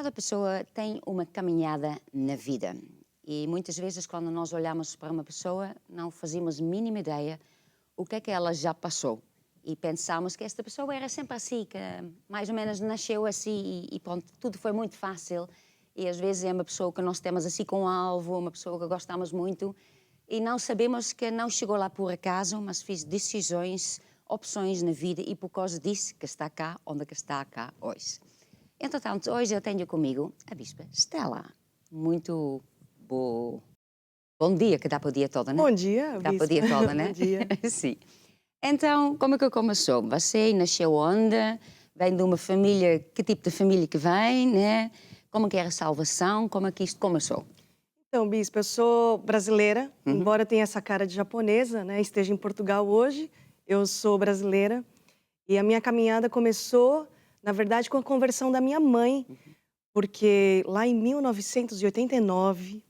Cada pessoa tem uma caminhada na vida e muitas vezes quando nós olhamos para uma pessoa não fazemos a mínima ideia o que é que ela já passou e pensamos que esta pessoa era sempre assim, que mais ou menos nasceu assim e pronto, tudo foi muito fácil e às vezes é uma pessoa que nós temos assim com um alvo, uma pessoa que gostamos muito e não sabemos que não chegou lá por acaso, mas fez decisões, opções na vida e por causa disso que está cá onde que está cá hoje. Entretanto, hoje eu tenho comigo a Bispa Stella. Muito bom dia, que dá para o dia todo, né? Bom dia, Dá para o Bispa. dia todo, Bom né? dia. Sim. Então, como é que começou? Você nasceu onde? Vem de uma família, que tipo de família que vem, né? Como que era a salvação? Como é que isto começou? Então, Bispa, eu sou brasileira, embora tenha essa cara de japonesa, né? Esteja em Portugal hoje, eu sou brasileira. E a minha caminhada começou, na verdade, com a conversão da minha mãe, porque lá em 1989,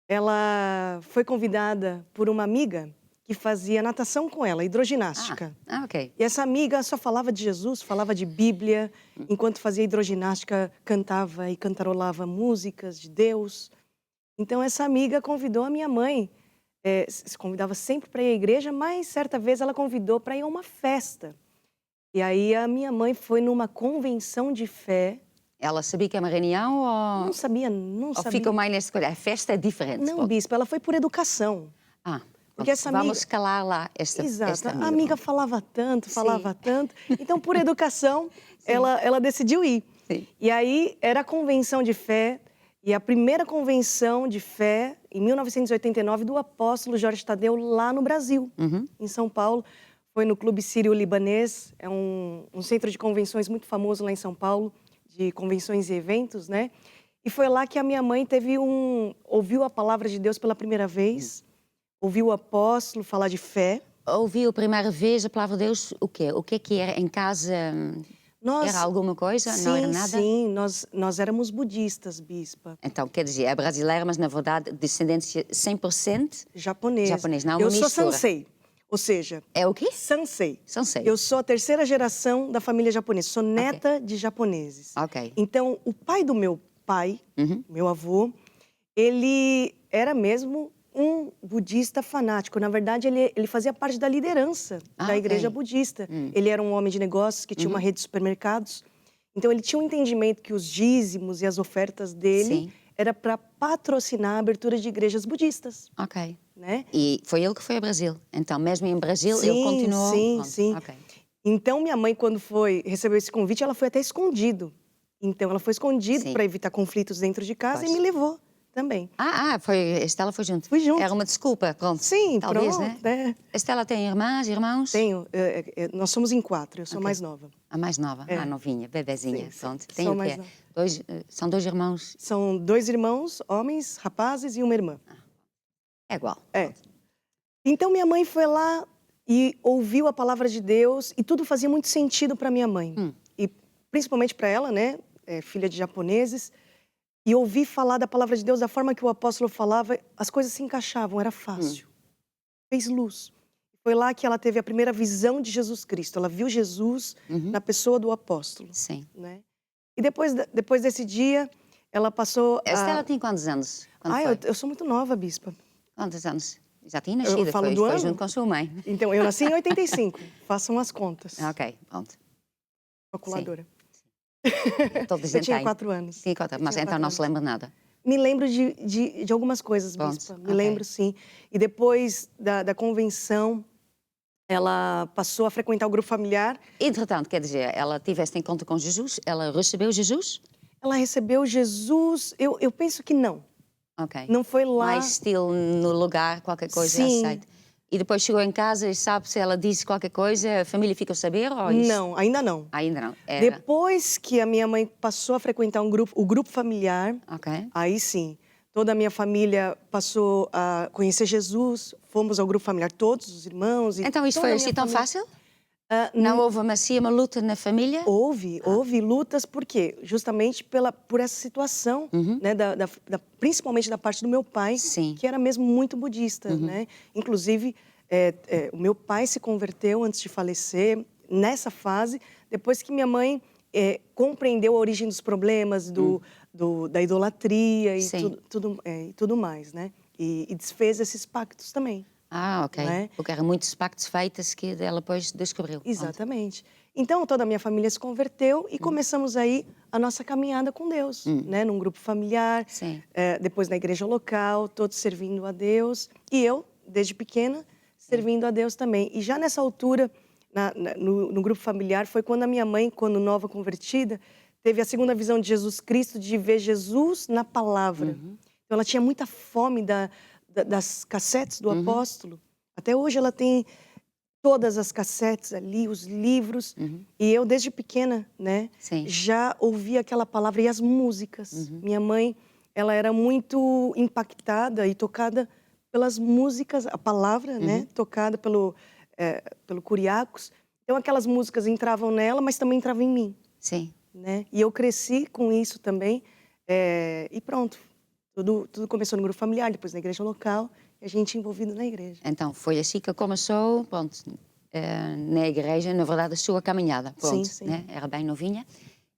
ela foi convidada por uma amiga que fazia natação com ela, hidroginástica. Ok. E essa amiga só falava de Jesus, falava de Bíblia, enquanto fazia hidroginástica, cantava e cantarolava músicas de Deus. Então essa amiga convidou a minha mãe, se convidava sempre para ir à igreja, mas certa vez ela convidou para ir a uma festa. E aí a minha mãe foi numa convenção de fé. Ela sabia que é uma reunião Não sabia, não ou sabia. fica mais nessa coisa? A festa é diferente. Não, Bispo, ela foi por educação. Porque essa amiga... Vamos calar lá Exato, esta a amiga falava tanto, Então, por educação, ela decidiu ir. Sim. E aí, era a convenção de fé, e a primeira convenção de fé, em 1989, do apóstolo Jorge Tadeu, lá no Brasil, em São Paulo. Foi no Clube Sírio-Libanês, é um centro de convenções muito famoso lá em São Paulo, de convenções e eventos, né? E foi lá que a minha mãe ouviu a palavra de Deus pela primeira vez, ouviu o apóstolo falar de fé. Ouviu a primeira vez a palavra de Deus, o quê? O que é que era em casa? Era alguma coisa? Sim, não era nada? Sim, nós éramos budistas, Bispa. Então, quer dizer, é brasileira, mas na verdade descendência 100% japonês. Japonês, não uma Eu sou mistura. Sansei, ou seja... É o quê? Sansei. Sansei. Eu sou a terceira geração da família japonesa, sou neta de japoneses. Ok. Então, o pai do meu pai, meu avô, ele era mesmo um budista fanático. Na verdade, ele fazia parte da liderança da igreja budista. Ele era um homem de negócios que tinha uma rede de supermercados. Então, ele tinha um entendimento que os dízimos e as ofertas dele era para patrocinar a abertura de igrejas budistas. Ok. Né? E foi ele que foi ao Brasil. Então, mesmo em Brasil, ele continuou... Sim. Okay. Então, minha mãe, quando recebeu esse convite, ela foi até escondido. Então, ela foi escondida para evitar conflitos dentro de casa e me levou também. A Estela foi junto? Fui junto. Era uma desculpa, pronto. Sim, talvez, pronto. né? A Estela tem irmãos? Tenho. Nós somos em 4, eu sou mais nova. A mais nova? Novinha, bebezinha. Pronto. Tem o quê? São 2 irmãos? São 2 irmãos, homens, rapazes e uma irmã. É igual. Então, minha mãe foi lá e ouviu a palavra de Deus e tudo fazia muito sentido para minha mãe. E principalmente para ela, né, filha de japoneses. E ouvir falar da palavra de Deus da forma que o apóstolo falava, as coisas se encaixavam, era fácil. Fez luz. Foi lá que ela teve a primeira visão de Jesus Cristo. Ela viu Jesus na pessoa do apóstolo. Sim. Né? E depois desse dia, ela passou a Estela tem quantos anos? Eu sou muito nova, Bispa. Quantos anos? Já tinha nascido, eu falo do foi ano? junto com a sua mãe. Então, eu nasci em 85. Façam as contas. Ok, pronto. Calculadora. Eu tinha 4 anos. Tinha 4 anos, mas então não se lembra nada? Me lembro de algumas coisas, Bispa. Me lembro, sim. E depois da convenção, ela passou a frequentar o grupo familiar. Entretanto, quer dizer, ela teve este encontro com Jesus? Ela recebeu Jesus? Ela recebeu Jesus, eu penso que não. Ok. Não foi lá... Mais estilo no lugar, qualquer coisa, aceito. E depois chegou em casa e sabe se ela disse qualquer coisa, a família fica a saber? Ou isso? Não, ainda não. Ainda não. Depois que a minha mãe passou a frequentar o grupo familiar, aí sim, toda a minha família passou a conhecer Jesus, fomos ao grupo familiar, todos os irmãos. Então isso foi assim tão fácil? Não houve uma luta na família? Houve lutas, por quê? Justamente por essa situação, né, principalmente da parte do meu pai, que era mesmo muito budista. Né? Inclusive, o meu pai se converteu antes de falecer, nessa fase, depois que minha mãe compreendeu a origem dos problemas, da idolatria e Sim. tudo mais, né? E desfez esses pactos também. Ah, ok. Né? Porque eram muitos pactos feitos que ela depois descobriu. Pronto. Exatamente. Então, toda a minha família se converteu e começamos aí a nossa caminhada com Deus, né? Num grupo familiar, Sim. depois na igreja local, todos servindo a Deus. E eu, desde pequena, servindo a Deus também. E já nessa altura, no grupo familiar, foi quando a minha mãe, quando nova convertida, teve a segunda visão de Jesus Cristo, de ver Jesus na palavra. Então, ela tinha muita fome das cassetes do apóstolo. Até hoje ela tem todas as cassetes ali, os livros. E eu, desde pequena, né, Sim. já ouvia aquela palavra e as músicas. Minha mãe, ela era muito impactada e tocada pelas músicas, a palavra, né, tocada pelo Curiacos. Então, aquelas músicas entravam nela, mas também entravam em mim. Sim. Né? E eu cresci com isso também. E pronto, tudo começou no grupo familiar, depois na igreja local, e a gente envolvido na igreja. Então, foi assim que começou, pronto, na igreja, na verdade, a sua caminhada. Pronto, Sim. né? Era bem novinha.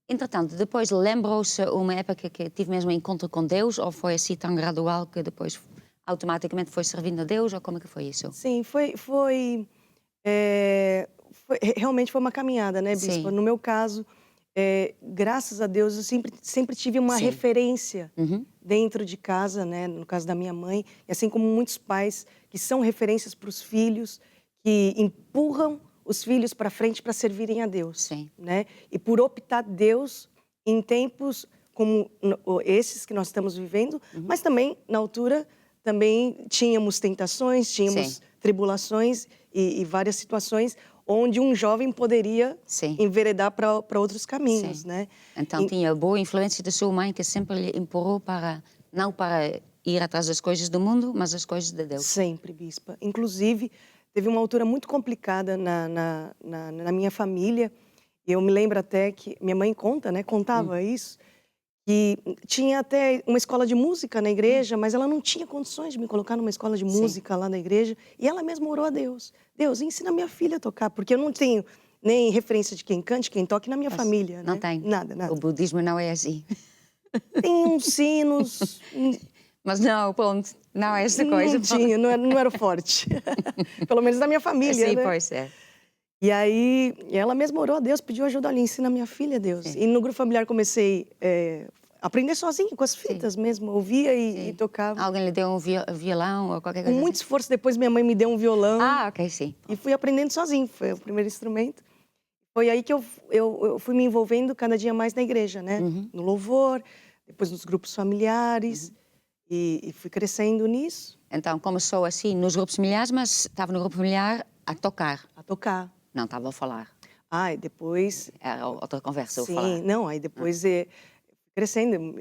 Entretanto, depois lembrou-se uma época que tive mesmo um encontro com Deus, ou foi assim tão gradual que depois automaticamente foi servindo a Deus, ou como é que foi isso? Sim, realmente foi uma caminhada, né, Bispa? Sim. No meu caso, graças a Deus, eu sempre tive uma Sim. referência dentro de casa, né, no caso da minha mãe, e assim como muitos pais que são referências para os filhos, que empurram os filhos para frente para servirem a Deus. Sim. Né? E por optar Deus em tempos como esses que nós estamos vivendo, mas também, na altura, também tínhamos tentações, tínhamos tribulações e várias situações onde um jovem poderia enveredar para outros caminhos, né? Então, tinha boa influência da sua mãe, que sempre lhe empurrou não para ir atrás das coisas do mundo, mas as coisas de Deus. Sempre, Bispa. Inclusive, teve uma altura muito complicada na minha família. Eu me lembro até que minha mãe contava isso, que tinha até uma escola de música na igreja, mas ela não tinha condições de me colocar numa escola de música lá na igreja. E ela mesma orou a Deus. Deus, ensina minha filha a tocar, porque eu não tenho nem referência de quem cante, quem toque na minha família. Não né? tem. Nada. O budismo não é assim. Tem uns sinos... Mas não, pronto, não é esta coisa. Não tinha, não era forte. Pelo menos da minha família, Sim, né? pois é. E aí, ela mesma orou a Deus, pediu ajuda ali, ensina minha filha, Deus. E no grupo familiar comecei a aprender sozinha, com as fitas mesmo. Ouvia e tocava. Alguém lhe deu um violão ou qualquer coisa Com muito assim? esforço, depois minha mãe me deu um violão. Ah, ok, sim. E fui aprendendo sozinho, foi o primeiro instrumento. Foi aí que eu fui me envolvendo cada dia mais na igreja, né? No louvor, depois nos grupos familiares. E fui crescendo nisso. Então, começou assim nos grupos familiares, mas estava no grupo familiar a tocar. A tocar. Não estava a falar. E depois... Era outra conversa, Sim, eu falar. não, aí depois crescendo,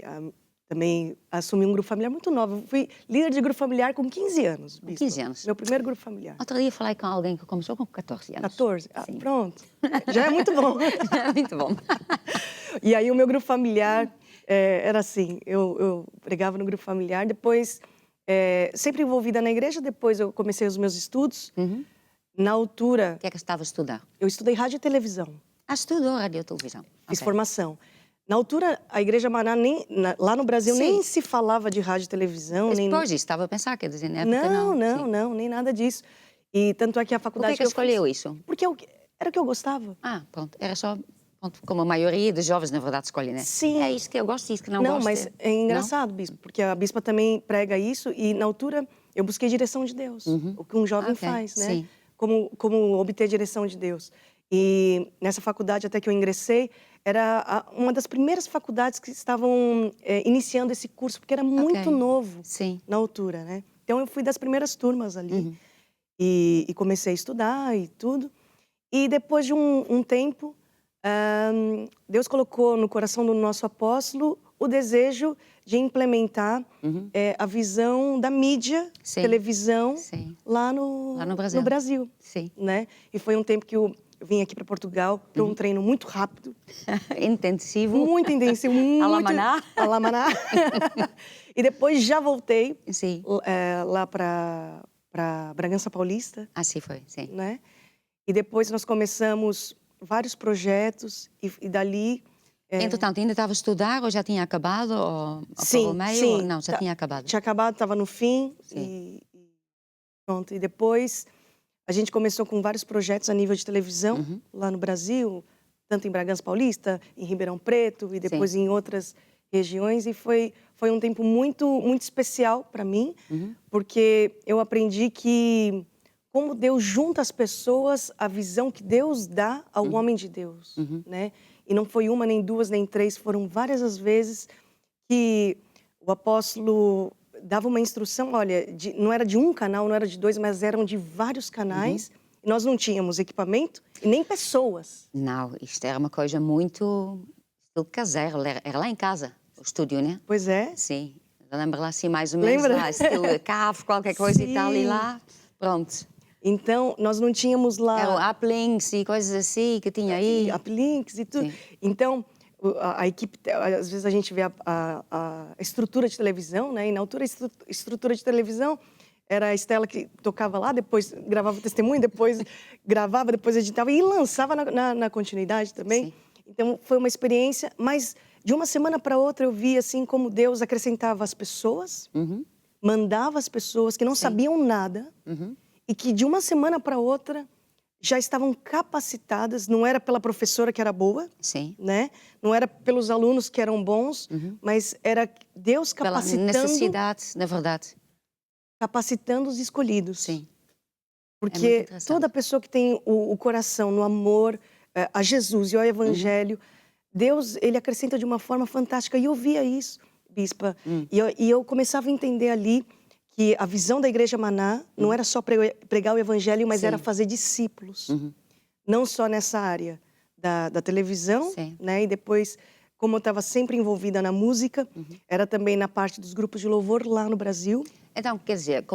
também assumi um grupo familiar muito novo. Fui líder de grupo familiar com 15 anos. Com 15 anos? Meu primeiro grupo familiar. Outro dia falei com alguém que começou com 14 anos. 14? Pronto. Já é muito bom. Muito bom. E aí o meu grupo familiar era assim, eu pregava no grupo familiar, depois sempre envolvida na igreja, depois eu comecei os meus estudos. Na altura... O que é que estava a estudar? Eu estudei rádio e televisão. Estudou rádio e televisão. Fiz formação. Na altura, a Igreja Maná, lá no Brasil, nem se falava de rádio e televisão. Depois disso, estava a pensar, quer dizer, na época não, nem nada disso. E tanto é que a faculdade... Por que escolheu isso? Porque era o que eu gostava. Pronto, era só... Como a maioria dos jovens, na verdade, escolhe, né? Sim. É isso que eu gosto, isso que não gosto. Não, mas é engraçado, Bispo, porque a Bispa também prega isso e, na altura, eu busquei direção de Deus. O que um jovem faz, né? Sim. Como obter direção de Deus. E nessa faculdade, até que eu ingressei, era uma das primeiras faculdades que estavam iniciando esse curso, porque era muito novo na altura, né? Então, eu fui das primeiras turmas ali. E comecei a estudar e tudo. E depois de um tempo... Deus colocou no coração do nosso apóstolo o desejo de implementar a visão da mídia, televisão, lá no Brasil. Né? E foi um tempo que eu vim aqui para Portugal para um treino muito rápido. Intensivo. Muito intensivo. Alamaná. Alamaná. E depois já voltei lá para Bragança Paulista. Sim, foi, sim. Né? E depois nós começamos... vários projetos e dali... Entretanto, ainda estava a estudar ou já tinha acabado? Ou Sim, parou meio? sim. Ou não, já tinha acabado? Tinha acabado, estava no fim e pronto. E depois a gente começou com vários projetos a nível de televisão, lá no Brasil, tanto em Bragança Paulista, em Ribeirão Preto e depois em outras regiões. E foi um tempo muito especial para mim, porque eu aprendi que como Deus junta as pessoas, a visão que Deus dá ao homem de Deus, né? E não foi uma, nem duas, nem três, foram várias as vezes que o apóstolo dava uma instrução, olha, não era de um canal, não era de dois, mas eram de vários canais. E nós não tínhamos equipamento e nem pessoas. Não, isto era uma coisa muito estilo caseiro, era lá em casa, o estúdio, né? Pois é. Sim, eu lembro lá assim mais ou menos, Lembra? lá, estilo cave, qualquer coisa e tal, e lá, pronto. Então, nós não tínhamos lá... Eram uplinks e coisas assim que tinha aí. Uplinks e tudo. Sim. Então, a equipe, às vezes a gente vê a estrutura de televisão, né? E na altura a estrutura de televisão era a Estela que tocava lá, depois gravava o testemunho, depois gravava, depois editava e lançava na continuidade também. Sim. Então, foi uma experiência, mas de uma semana para outra eu vi assim como Deus acrescentava as pessoas, mandava as pessoas que não sabiam nada e que de uma semana para outra já estavam capacitadas, não era pela professora que era boa, né? Não era pelos alunos que eram bons, mas era Deus capacitando... Pela necessidade, na verdade. Capacitando os escolhidos. Sim. Porque toda pessoa que tem o coração no amor a Jesus e ao Evangelho, Deus, ele acrescenta de uma forma fantástica. E eu via isso, Bispa. E eu começava a entender ali que a visão da Igreja Maná não era só pregar o Evangelho, mas era fazer discípulos. Não só nessa área da televisão, né? E depois, como eu estava sempre envolvida na música, era também na parte dos grupos de louvor lá no Brasil. Então, quer dizer,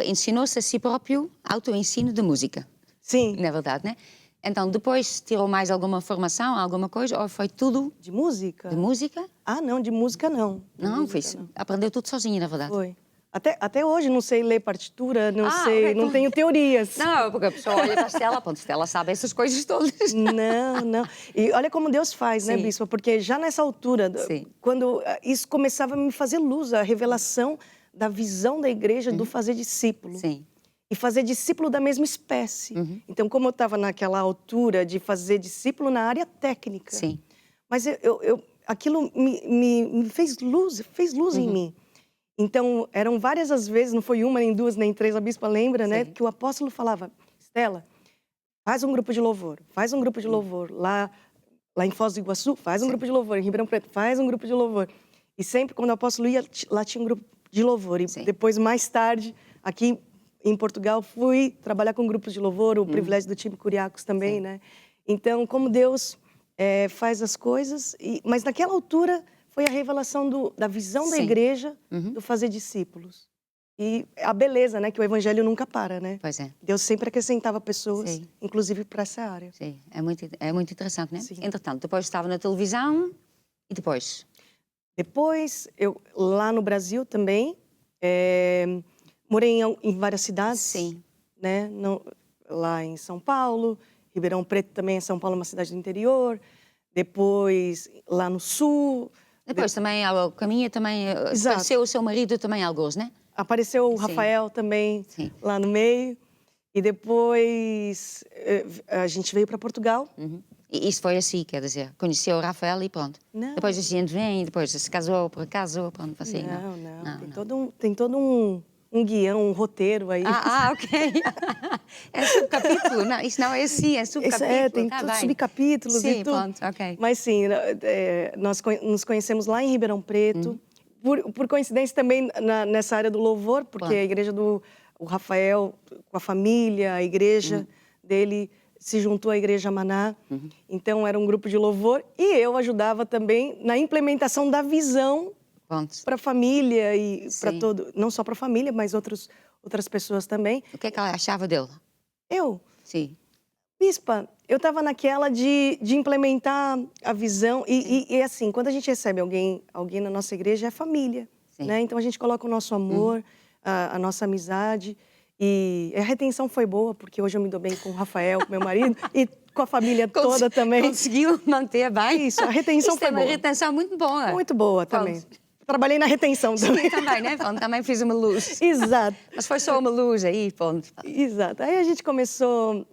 ensinou-se a si próprio autoensino de música. Sim. Na verdade, né? Então, depois tirou mais alguma formação, alguma coisa, ou foi tudo... De música? De música? Ah, não, de música não. Não, aprendeu tudo sozinha, na verdade. Foi. Até hoje não sei ler partitura, não okay, não tenho teorias. Não, porque a pessoa olha para a Stella, pronto, Stella sabe essas coisas todas. Não. E olha como Deus faz, né, Bispa? Porque já nessa altura, quando isso começava a me fazer luz, a revelação da visão da igreja do fazer discípulo. E fazer discípulo da mesma espécie. Então, como eu estava naquela altura de fazer discípulo na área técnica. Mas aquilo me fez luz em mim. Então, eram várias as vezes, não foi uma, nem duas, nem três, a Bispa lembra, né? Que o apóstolo falava, Stella, faz um grupo de louvor, faz um grupo de louvor. Lá em Foz do Iguaçu, faz um grupo de louvor. Em Ribeirão Preto, faz um grupo de louvor. E sempre, quando o apóstolo ia, lá tinha um grupo de louvor. E depois, mais tarde, aqui em Portugal, fui trabalhar com grupos de louvor, o privilégio do time Curiacos também, né? Então, como Deus faz as coisas, mas naquela altura foi a revelação da visão da igreja do fazer discípulos. E a beleza, né? Que o evangelho nunca para, né? Pois é. Deus sempre acrescentava pessoas, inclusive para essa área. Sim, é muito interessante, né? Entretanto, depois estava na televisão e depois? Depois, eu lá no Brasil também, morei em várias cidades, né? Lá em São Paulo, Ribeirão Preto também, São Paulo é uma cidade do interior. Depois, lá no Sul. Depois também, ao caminho, também apareceu o seu marido também, alguns, né? Apareceu o Rafael também, lá no meio. E depois, a gente veio para Portugal. E isso foi assim, quer dizer, conheceu o Rafael e pronto. Não. Depois a gente vem, depois se casou, por acaso, pronto, assim. Não. Tem todo um guião, um roteiro aí. Ok. É subcapítulo, não, isso não é assim, é subcapítulo. Tem todos subcapítulos e tudo. Pronto, ok. Mas sim, nós nos conhecemos lá em Ribeirão Preto, por coincidência também nessa área do louvor, porque a igreja o Rafael, com a família, a igreja dele se juntou à Igreja Maná. Então era um grupo de louvor e eu ajudava também na implementação da visão para a família e para todo, não só para a família, mas outras pessoas também. O que é que ela achava dele? Eu? Sim. Bispa, eu estava naquela de implementar a visão e assim, quando a gente recebe alguém na nossa igreja, é família, né? Então a gente coloca o nosso amor, a nossa amizade e a retenção foi boa, porque hoje eu me dou bem com o Rafael, com meu marido, e com a família toda também. Conseguiu manter bem. Isso, a retenção Isso foi é uma boa. retenção muito boa. Muito boa também. Pronto. Trabalhei na retenção também. Sim, também, né? Pronto, também fiz uma luz. Exato. Mas foi só uma luz aí, ponto. Exato. Aí a gente começou,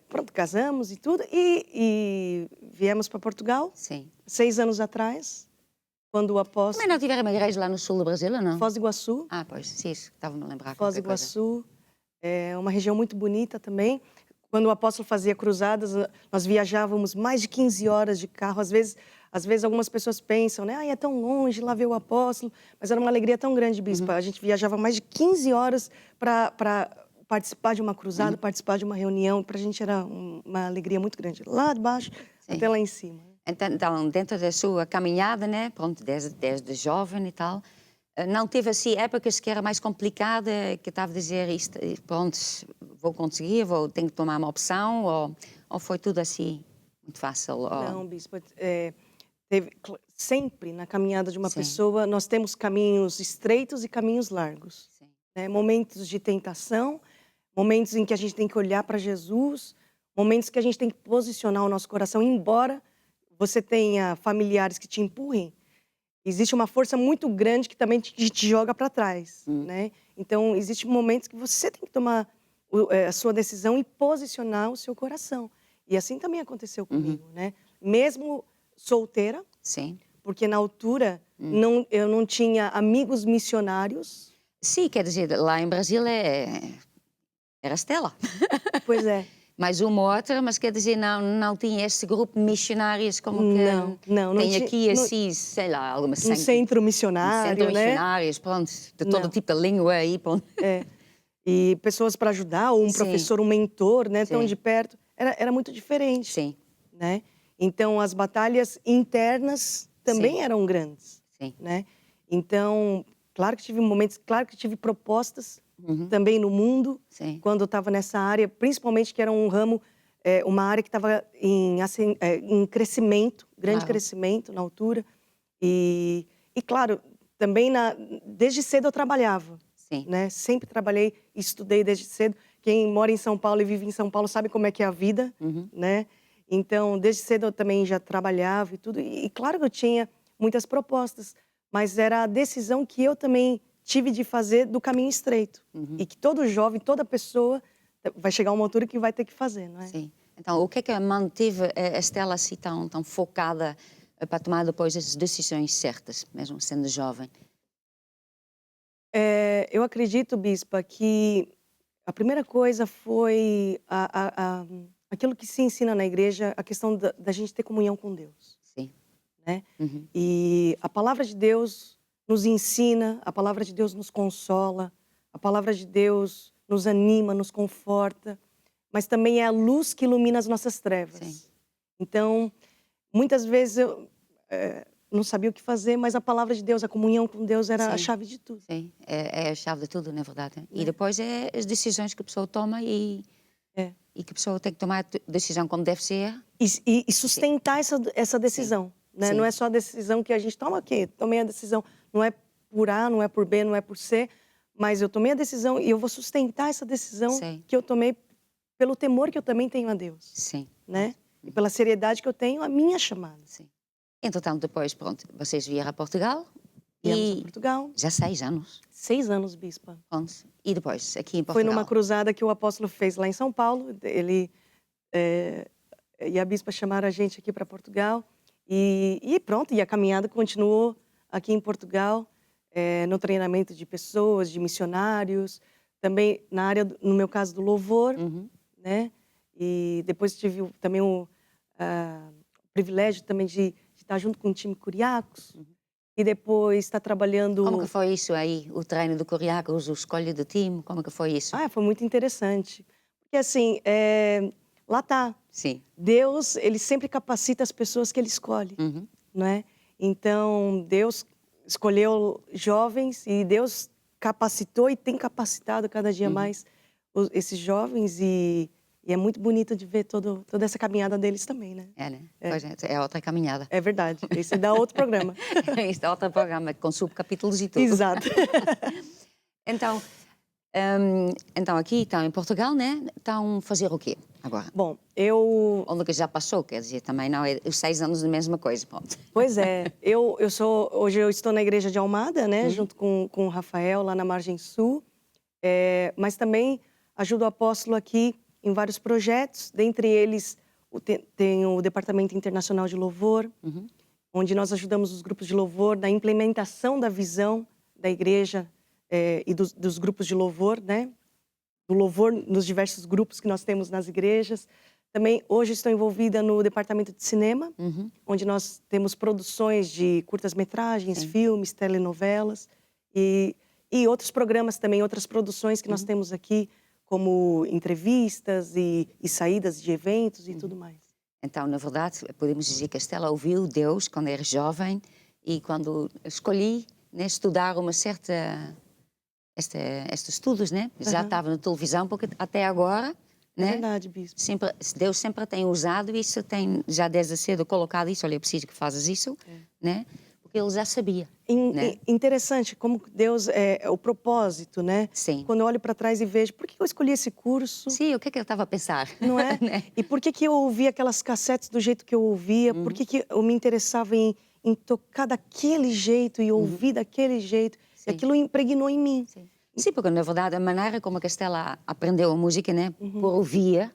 pronto, casamos e tudo, e viemos para Portugal, Sim. 6 anos atrás, quando o apóstolo... Também não tiveram uma igreja lá no sul do Brasil, ou não? Foz do Iguaçu. Ah, pois, sim, isso, estava-me a lembrar. Foz do Qualquer coisa. Iguaçu, é uma região muito bonita também. Quando o apóstolo fazia cruzadas, nós viajávamos mais de 15 horas de carro. Às vezes algumas pessoas pensam, né? Ah, é tão longe lá ver o apóstolo. Mas era uma alegria tão grande, bispa. A gente viajava mais de 15 horas para participar de uma cruzada, participar de uma reunião. Para a gente era uma alegria muito grande. Lá de baixo até lá em cima. Então, dentro da sua caminhada, né? Pronto, desde jovem e tal, não teve assim épocas que era mais complicada, que estava a dizer isto, pronto, vou conseguir, tenho que tomar uma opção, ou foi tudo assim muito fácil? Não, bispa, sempre na caminhada de uma Sim. pessoa nós temos caminhos estreitos e caminhos largos. Sim. Né? Momentos de tentação, momentos em que a gente tem que olhar para Jesus, momentos que a gente tem que posicionar o nosso coração, embora você tenha familiares que te empurrem, existe uma força muito grande que também te joga para trás, né? Então, existem momentos que você tem que tomar a sua decisão e posicionar o seu coração. E assim também aconteceu comigo, né? Mesmo solteira, Sim. porque na altura eu não tinha amigos missionários. Sim, quer dizer, lá em Brasília era Estela. Pois é. Mais uma ou outra, mas quer dizer, não tinha esse grupo de missionários como que não tem tinha, aqui, assim, sei lá, alguma um centro missionário, centro né? missionários, pronto, de todo tipo de língua aí, pronto. É. E pessoas para ajudar, ou um professor, um mentor, né? Tão de perto. Era muito diferente. Sim. Né? Então, as batalhas internas também eram grandes. Sim. Né? Então, claro que tive momentos, claro que tive propostas também no mundo, quando eu estava nessa área, principalmente que era um ramo, uma área que estava em crescimento, grande crescimento na altura. E claro, também desde cedo eu trabalhava. Sim. Né? Sempre trabalhei, estudei desde cedo. Quem mora em São Paulo e vive em São Paulo sabe como é que é a vida, né? Então, desde cedo eu também já trabalhava e tudo. E claro que eu tinha muitas propostas, mas era a decisão que eu também tive de fazer do caminho estreito. E que todo jovem, toda pessoa vai chegar a uma altura que vai ter que fazer, não é? Sim. Então, o que é que manteve a Estela assim tão focada para tomar depois as decisões certas, mesmo sendo jovem? Eu acredito, bispa, que a primeira coisa foi aquilo que se ensina na igreja, a questão da gente ter comunhão com Deus. Sim. Né? E a palavra de Deus nos ensina, a palavra de Deus nos consola, a palavra de Deus nos anima, nos conforta, mas também é a luz que ilumina as nossas trevas. Sim. Então, muitas vezes eu não sabia o que fazer, mas a palavra de Deus, a comunhão com Deus era a chave de tudo. Sim, é a chave de tudo, na verdade. E depois é as decisões que a pessoa toma e que a pessoa tem que tomar a decisão como deve ser. E sustentar essa decisão. Né? Não é só a decisão que a gente toma aqui. Tomei a decisão, não é por A, não é por B, não é por C, mas eu tomei a decisão e eu vou sustentar essa decisão que eu tomei pelo temor que eu também tenho a Deus. Sim. Né? E pela seriedade que eu tenho a minha chamada. Sim. Entretanto, depois, pronto, vocês vieram a Portugal. Viemos a Portugal. Já 6 anos. 6 anos, bispa. Pronto. E depois, aqui em Portugal? Foi numa cruzada que o apóstolo fez lá em São Paulo. Ele e a bispa chamaram a gente aqui para Portugal. E pronto, e a caminhada continuou aqui em Portugal, no treinamento de pessoas, de missionários, também na área, no meu caso, do louvor, né? E depois tive também o privilégio também de estar junto com o time Curiacos, e depois estar trabalhando... Como que foi isso aí, o treino do Curiacos, o escolha do time, como que foi isso? Foi muito interessante, porque assim, lá tá. Sim. Deus, ele sempre capacita as pessoas que ele escolhe, não é? Então, Deus escolheu jovens e Deus capacitou e tem capacitado cada dia mais esses jovens e é muito bonito de ver toda essa caminhada deles também, né? Né? Pois é outra caminhada. É verdade. Esse dá outro programa. Esse é outro programa com subcapítulos e tudo. Exato. Então aqui estão em Portugal, né? Estão a fazer o quê? agora? Bom, eu... Onde que já passou, quer dizer, também não é os 6 anos a mesma coisa, pronto. Pois é, hoje eu estou na igreja de Almada, né, junto com o Rafael, lá na Margem Sul, mas também ajudo o apóstolo aqui em vários projetos, dentre eles tem o Departamento Internacional de Louvor, onde nós ajudamos os grupos de louvor na implementação da visão da igreja e dos grupos de louvor, né? Do louvor nos diversos grupos que nós temos nas igrejas. Também hoje estou envolvida no departamento de cinema, onde nós temos produções de curtas-metragens, filmes, telenovelas e outros programas também, outras produções que nós temos aqui, como entrevistas e saídas de eventos e tudo mais. Então, na verdade, podemos dizer que a Stella ouviu Deus quando era jovem e quando escolhi, né, estudar uma certa... estes estudos, né? Já estava na televisão, porque até agora, né? É verdade, bispo. Deus sempre tem usado isso, tem já desde cedo colocado isso, olha, eu preciso que faças isso, né? Porque ele já sabia. Né? Interessante como Deus é o propósito, né? Sim. Quando eu olho para trás e vejo, por que eu escolhi esse curso? Sim, o que é que ele estava a pensar? Não é? Né? E por que eu ouvia aquelas cassetes do jeito que eu ouvia? Por que eu me interessava em tocar daquele jeito e ouvir daquele jeito? E aquilo impregnou em mim. Sim, porque na verdade a maneira como a Castela aprendeu a música, né, por ouvir,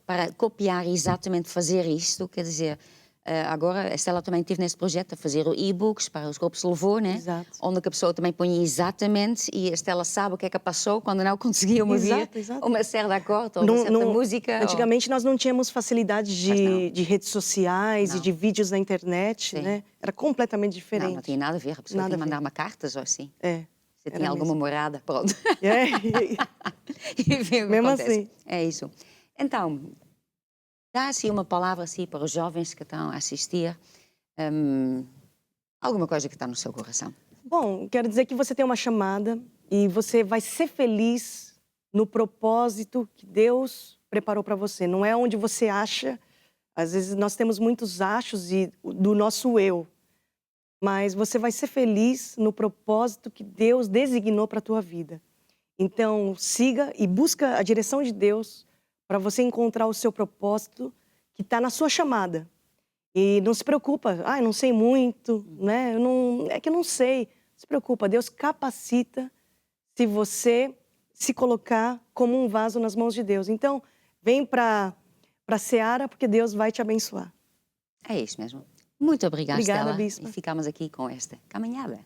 para copiar exatamente, fazer isto, quer dizer, agora a Stella também teve nesse projeto a fazer e-books para os grupos de louvor, né? Exato. Onde a pessoa também põe exatamente e a Stella sabe o que é que passou quando não conseguia ouvir uma certa acorde ou uma certa música. Antigamente nós não tínhamos facilidade de redes sociais e de vídeos na internet, né? Era completamente diferente. Não tinha nada a ver, a pessoa tinha que mandar uma carta ou assim. Você tinha alguma morada, pronto. E mesmo assim. É isso. Então, dá assim uma palavra assim para os jovens que estão a assistir, alguma coisa que está no seu coração. Bom, quero dizer que você tem uma chamada e você vai ser feliz no propósito que Deus preparou para você. Não é onde você acha. Às vezes nós temos muitos achos do nosso eu. Mas você vai ser feliz no propósito que Deus designou para a tua vida. Então, siga e busca a direção de Deus para você encontrar o seu propósito que está na sua chamada. E não se preocupa, eu não sei muito, né? É que eu não sei. Não se preocupa, Deus capacita se você se colocar como um vaso nas mãos de Deus. Então, vem para a Seara, porque Deus vai te abençoar. É isso mesmo. Muito obrigada, Obrigada, Stella. Bispa. E ficamos aqui com esta caminhada.